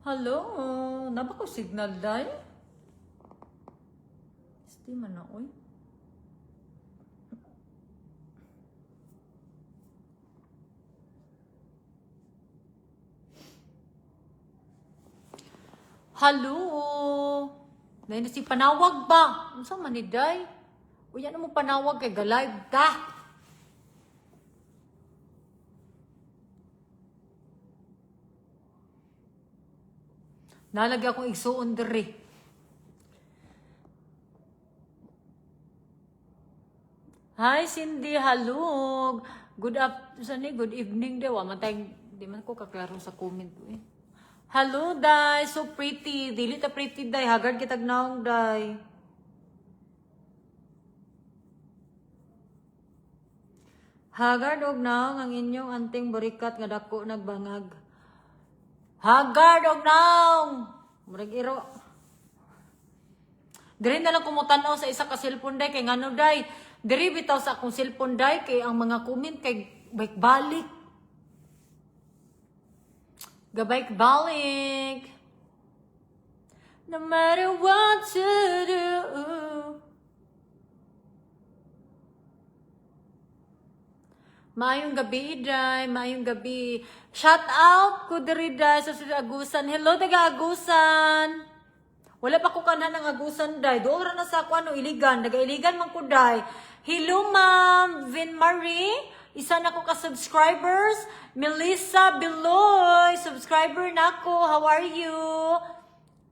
Hello, napa ko signal day? Di man na, oy. Hello, na si panawag ba? Ano sa maniday? Uy, ano mo panawag kay galive ta? Nalagay akong igsuon diri. Hi Cindy, halug. Good evening daw. Matay, di man ko kaklaro sa comment eh. Hello, day. So pretty. Dili ta pretty, day. Hagard kitag naong, day. Hagard og naong ang inyong anting burikat nga dako nagbangag. Hagard og naong. Murag iro. Diri na lang kumutanaw sa isa ka cellphone, day. Kay ngano, day. Diri bitaw sa akong cellphone, day. Kay ang mga comment kay balik. Gabalik. No matter what to do. Maayong gabi, day. Maayong gabi. Shout out ko diri, day, sa Agusan. Hello, taga Agusan. Wala pa ko kanan ng Agusan, day. Doon na sa ako, ano, Iligan. Naga-Iligan man ko, day. Hello, ma'am. Vin Marie. Isa na ko ka-subscribers. Melissa Beloy. Subscriber na ko. How are you?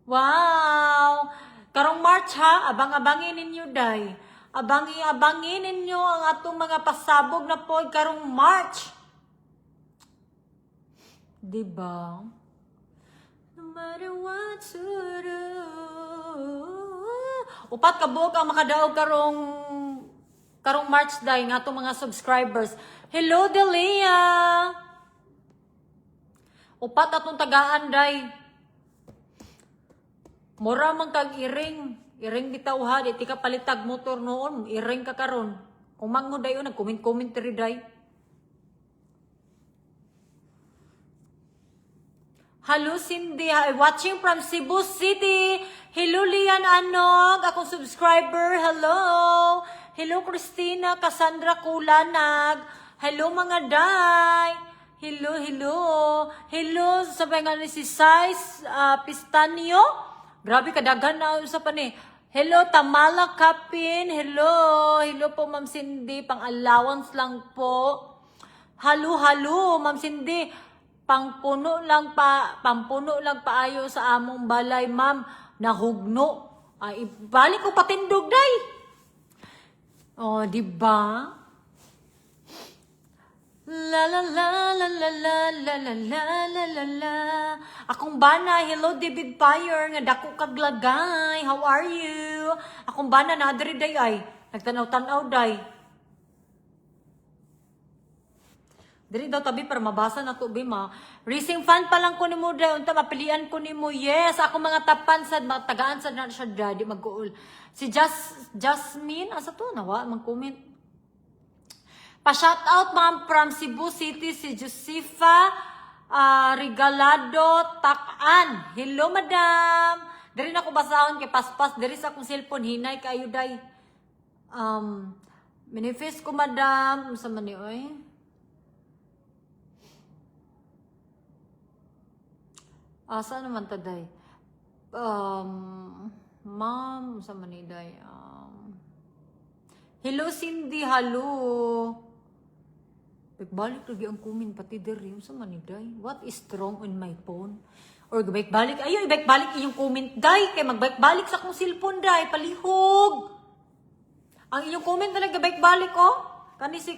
Wow. Karong March, ha? Abang-abangin ninyo, day. Abangin ninyo ang atong mga pasabog na po karong March. Diba? No matter what to do. Upat ka buok ang makadaog karong March, day nga atong mga subscribers. Hello, Delia. Upat atong tagaan, day. Mura man kag iring. Iring bitaw, ha, di ka palitag motor noon, iring ka karon. Umang mo dayo, nag-comment rin, day. Hello, Cindy, watching from Cebu City. Hello, Lian Anog, akong subscriber. Hello. Hello, Christina Cassandra Kulanag. Hello, mga day. Hello. Hello, sabay nga ni si Sais Pistanio. Grabe, kadagan na sa pa ni. Hello, Tamala Kapin. Hello po, Ma'am Cindy. Pang-allowance lang po. Halo, Ma'am Cindy. Pampuno lang paayo sa among balay, ma'am. Nahugno. Ay, balik ko patindog, day. Oh, di ba? La la la la la la la la la la la la. Akong bana, hello David Fire, nga dako kaglagay. How are you? Akong bana na diri, day, ay. Nagtanaw-tanaw, day. Diri daw tabi para mabasa na to, bima. Racing fan pa lang ko ni mo, day. Unta mapilian ko ni mo. Yes, ako mga tapan sad, tagaan sad na siya, day. Di mag-uul. Si Jasmine, asa to? Nawa, mag-comment. Pa-shoutout, ma'am, from Cebu City, si Josefa Regalado Takan. Hello, madam. Diri na ko basahon kay paspas. Diri sa akong cellphone, hinay kayo, day. Manifest ko, madam. Sa mani, oy. Saan naman ta, day? Ma'am, sa mani, day. Hello, Cindy. Hello. Balik lagi ang comment pati diri sa maniday. What is wrong on my phone? Or balik. Ayo, balik iyong comment, day. Kay magbalik sa akong cellphone, day. Palihog. Ang iyong comment talaga balik, oh. Kani si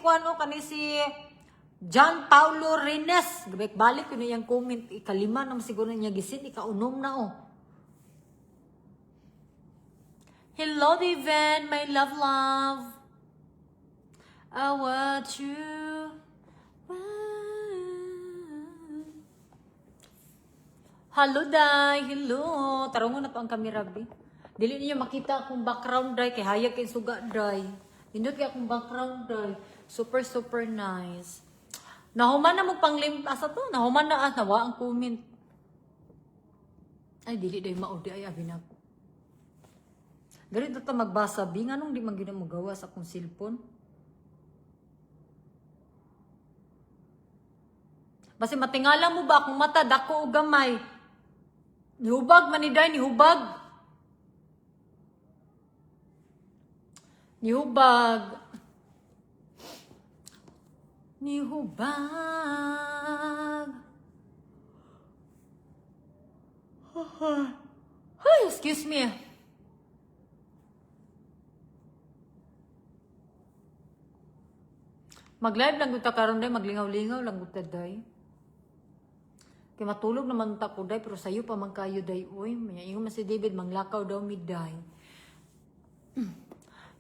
John Paulo Reynes. Balik ko na iyang comment. Ikalima naman siguro niya gisit. Ikaunom na, oh. Hello, David. My love. I want you. Hello, day. Hello. Tarungon na pa ang camera, be. Dili niyo makita akong background, day. Kay hayag kay suga, day. Nindot kay akong background, day. Super nice. Nahuman na mo panglim. Asa to? Nahuman na nawa ang comment. Ay, dili day maudi ay abi nako. Ganito ta magbasa bi nganong di man gyud mo gawa sa akong cellphone. Basi matingala mo ba akong mata dako og gamay. Nihubag man ni day nihubag. Nihubag. Nihubag. Ay, excuse me. Mag-live lang gud ta karon day, maglingaw-lingaw lang gud ta day. Kay matulog naman ta ko day, pero sayo pa man kayo day oy. Ingon man si David manglakaw daw mi day.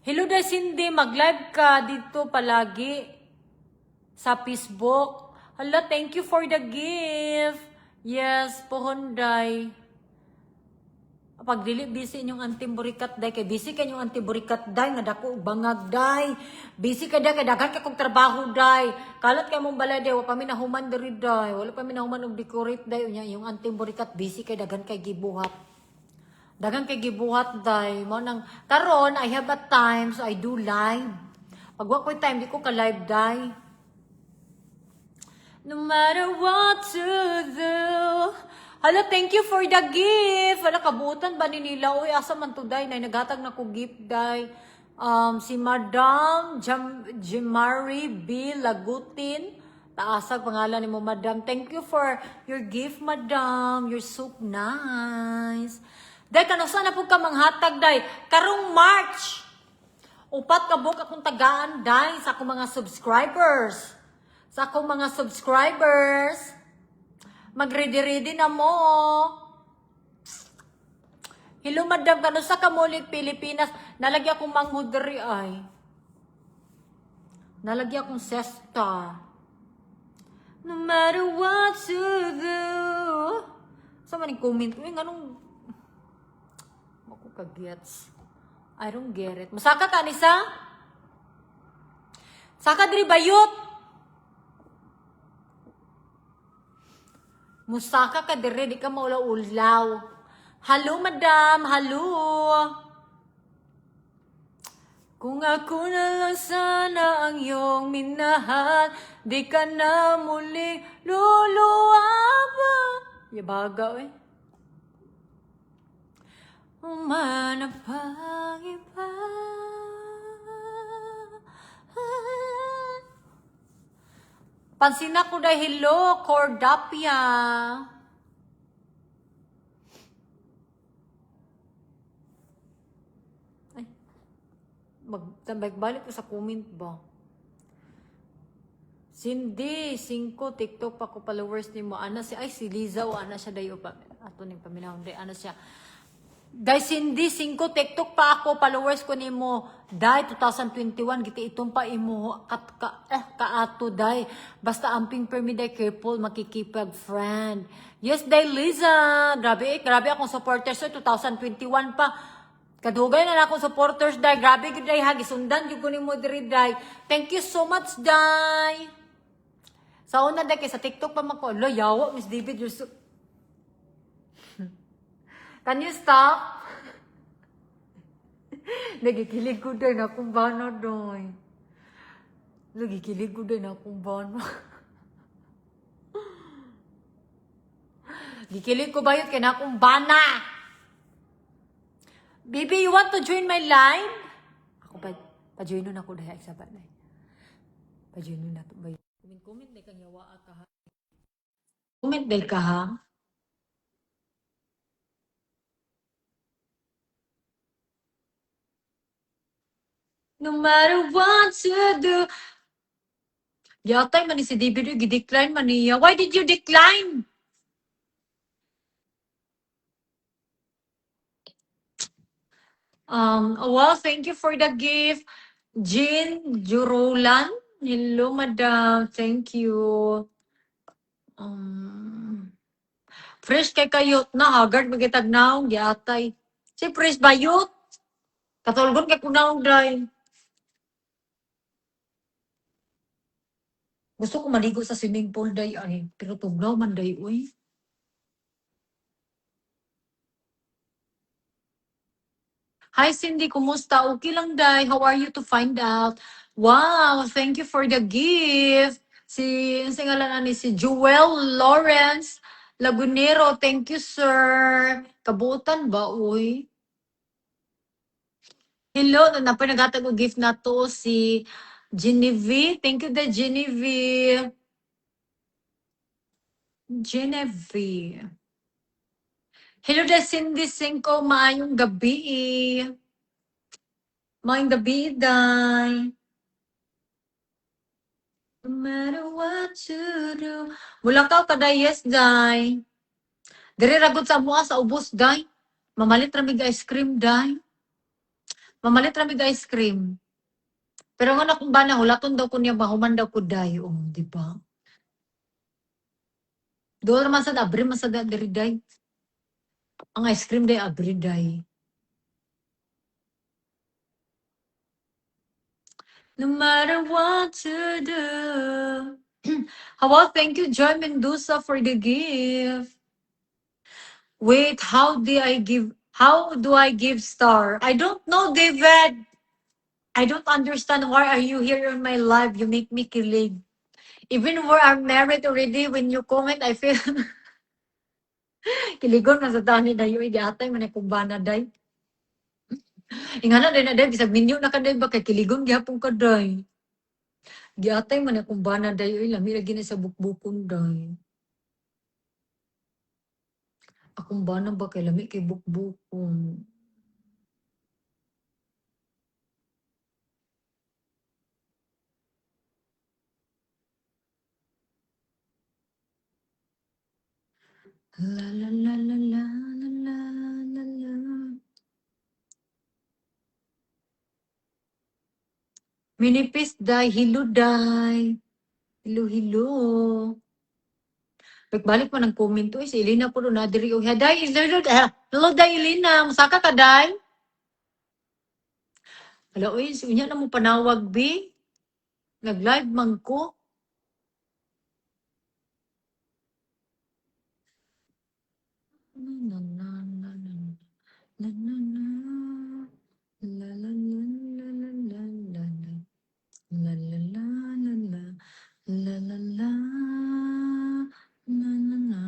Hello day Cindy, mag-live ka dito palagi sa Facebook. Hala, thank you for the gift. Yes, pohonday. Pag dili busy inyong antiburikat day, kay busy kanyong antiburikat day, nga dako og bangag day. Busy ka day, kay daghan ka kong trabaho day. Kalat kay mong balay day, wala pa mi nahuman diri day. Wala pa mi nahuman og decorate day. Unya, yung antiburikat, busy kay daghan kay gibuhat. Daghang kay gibuhat day. Mo nang karon I have a time so I do live. Pag wa ko'y time di ko ka live day. No matter what to do. Hala, thank you for the gift. Hala, kabutan ba ni nila? Uy, asa man to day? Nay nagatag na ko gift day. Si Madam Jemari B. Lagutin. Taasag pangalan ni mo, Madam. Thank you for your gift, Madam. You're so nice. Day, kanusa na po ka manghatag, day. Karong March, upat ka buk akong tagaan, day, sa akong mga subscribers. Sa akong mga subscribers. Mag-ready-ready na mo. Hello, Madam, kanusa ka mulit Pilipinas? Nalagyan akong manghudri ay. Nalagyan akong sesta. No matter what to do. Sa maning comment, uy, anong kagets. I don't get it. Masaka ka, Nisa? Saka diri bayot. Musaka ka diri, di ka maulaw-ulaw. Hello, Madam. Hello. Kung ako na lang sana ang iyong minahal, di ka na muling luluwaban. Yabaga, eh. Umanap ang iba. Pansin ako dahil hello, Cordapia. Ay, balik ko sa comment ba? Cindy, 5, TikTok pa ko followers ni mo. Ana si, ay si Liza o ana siya dayo pa. Ato ning paminahon day, ana siya. Guys, hindi 5 TikTok pa ako, followers ko nimo. Dai 2021 giti itong pa imo kaato dai. Basta amping permi dai careful makikipag friend. Yes, dai Liza. Grabe akong supporters so 2021 pa. Kadugay na akong supporters dai. Grabe gid dai hagi sundan gyud ko nimo diri dai. Thank you so much dai. Sa una dai kay sa TikTok pa mako. Lo yawa Miss David you're so... Can you stop? Nagikilig ko din akong bana doy. Nagikilig ko din akong bana. Gikilig ko bayot kay na akong bana. Baby, you want to join my live? Ako pa-join nun ako dahil sa banay. Pa-join nun ako ba? Comment dahil kang yawa ka ha. Comment dahil ka ha. No matter what to do. Yatay man ni si David yung decline man niya. Why did you decline? Well, thank you for the gift. Jean Jurulan. Hello, madam. Thank you. Fresh kay kayot na. Haggard magitag naong. Yatay. Si fresh bayot. Katulgon kay kunaong dry. Gusto ko maligo sa swimming pool day ay. Pero tugnaw man day, uy. Hi Cindy, kumusta? Okay lang day. How are you to find out? Wow, thank you for the gift. Ang singalan ni si Joel Lawrence Lagunero. Thank you, sir. Kabutan ba, uy? Hello, napanagatag ko gift na to si Genevieve. Thank you, the Genevieve. Genevieve. Hello, the Cindy Cinco. Maayong gabi. Maayong gabi, day. No matter what you do. Mulakaw ka, day. Yes, day. Dire ragot sa mua sa ubos, day. Mamalit ramig ice cream, day. Mamalit ramig ice cream. Pero nga na kung ba na, hulaton daw ko niya, mahuman daw ko, day. Oh, di ba? Doon naman sa abri, masada, diri, day. Ang ice cream, day, abri, day. No matter what to do. How about thank you, Joy Mendoza, for the gift. Wait, how do I give star? I don't know, David. I don't understand why are you here on my live. You make me kilig. Even where I'm married already, when you comment, I feel kiligon na sa tani na yung igatay man kung bana day. Ingana day na day, bisag minyo na ka day ba kay kiligon gyapon ka day. Giatay man kung bana day, oy lami lagi na sa bukbukon day. Akong bana ba kay lami kay bukbukon. La la la la la la la la la. Minipis day, hilo day. Hilo, hilo. Balik man ang comment to, si Elena po na diri o day, hello day Elena, musaka ka day? Hello, unya na mo panawag bi. Nag-live man ko. Na na na na na na na la la la la la la la la la la la la la la la la na na na na.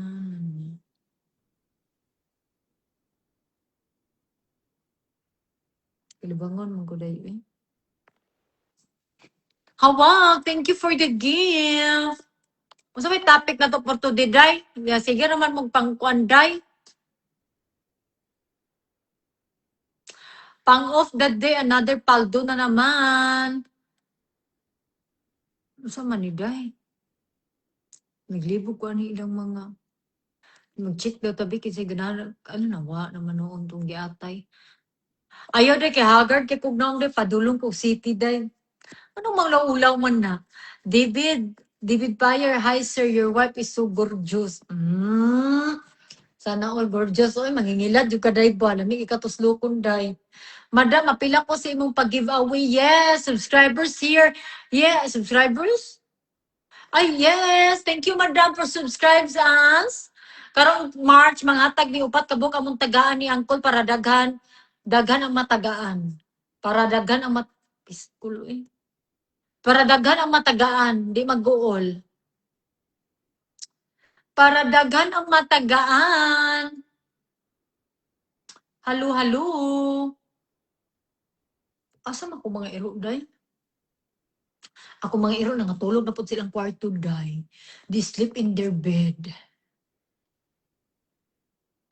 Kalibangon mo ko day eh. Hawak, thank you for the gift. Kung may topic na to for today, day. Sige naman mong pangkuan, day. Pang off that day, another paldo na naman. Sa maniday. Naglibog ko ano ilang mga. Mag-check daw tabi kasi ganaan, ano nawa naman noon itong giatay. Ayaw day kay Haggard, kay Kugnaong day, padulong ko city day. Anong mga ulaw man na? David Bayer, hi sir, your wife is so gorgeous. Sana all gorgeous. Oy, mangingilad yung kaday ba? Lamig ikatuslukon day. Madam, apila ko sa imong pag-giveaway. Yes, subscribers here. Yeah, subscribers? Ay, yes. Thank you, madam, for subscribes us. Karong March, mga tag ni upat kabuk among tagaan ni Uncle para daghan ang matagaan. Para daghan ang Piskulo eh. Para daghan ang matagaan, di mag-uol. Para daghan ang matagaan. Halo, halo. Asa man ko mga iro, day? Ako mga iro, nangatulog na po silang kwarto, day. They sleep in their bed.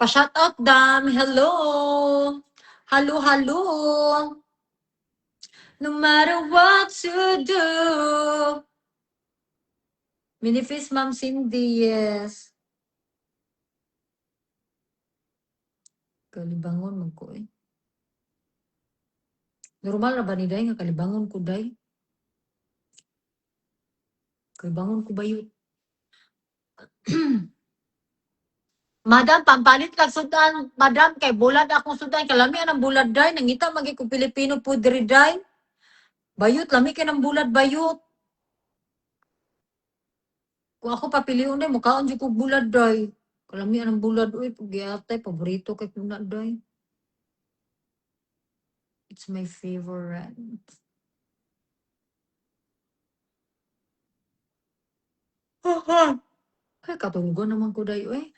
Pa-shout out, dam. Hello. Halo, halo. No matter what you do. Minifis, Ma'am Cindy, yes. Kalibangon mo ko eh. Normal na ba ni day nga kalibangon ko, day? Kalibangon ko ba yun? Madam, pampalit ka sudan. Madam, kay bulad akong sudan. Kalami ang bulad, day. Nangita, magi ko Pilipino po diri, day. Bayot, lami ka ng bulad, bayot. Kung ako papiliun, day, mukhaan dyan ko bulad, day. Kalami ang bulad, uy, pagyatay, paborito kay kuna, day. It's my favorite. Kaya katunggo naman ko dayo eh.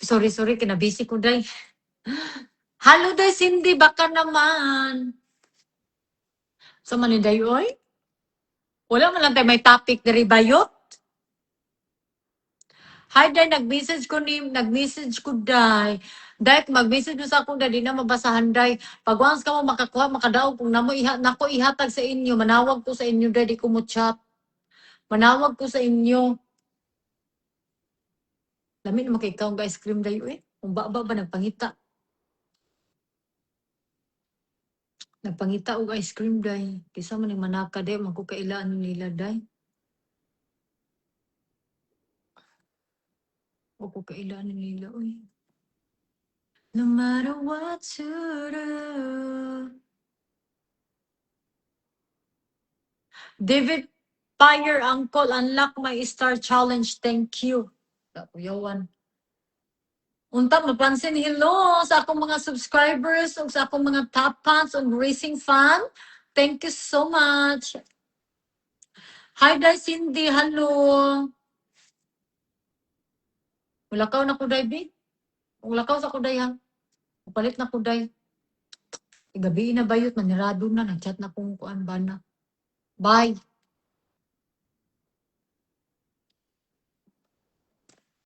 Sorry, kinabisi ko day. Hello day, Cindy, baka naman. Sa maniday, oy? Wala man lang tayo may topic diri bayot. Hi, day, nag-message ko, day. Day, mag-message mo sa akong day, di na mabasahan, day. Pag once ka mo makakuha, makadaog, kung nako ihatag sa inyo, manawag ko sa inyo, day, di ko mo chat. Manawag ko sa inyo. Dami naman kay ikaw ang ice cream, day, eh. Kung ba nagpangita. Nagpangita og ice cream, day. Kisa man yung manaka, day, magkukailaan nila, day. Magkukailaan nila, uy. No matter what to do. David Fire Uncle, unlock my star challenge. Thank you. Yawan. Unta, mapansin, hello sa akong mga subscribers o sa akong mga top fans o racing fan. Thank you so much. Hi, guys, Cindy. Hello. Mulakaw na ko, Day, Mulakaw sa ko, Day, ha? Palit na ko, Day. Gabi na bayot, manirado na. Nag-chat na kung kuan ba na. Bye.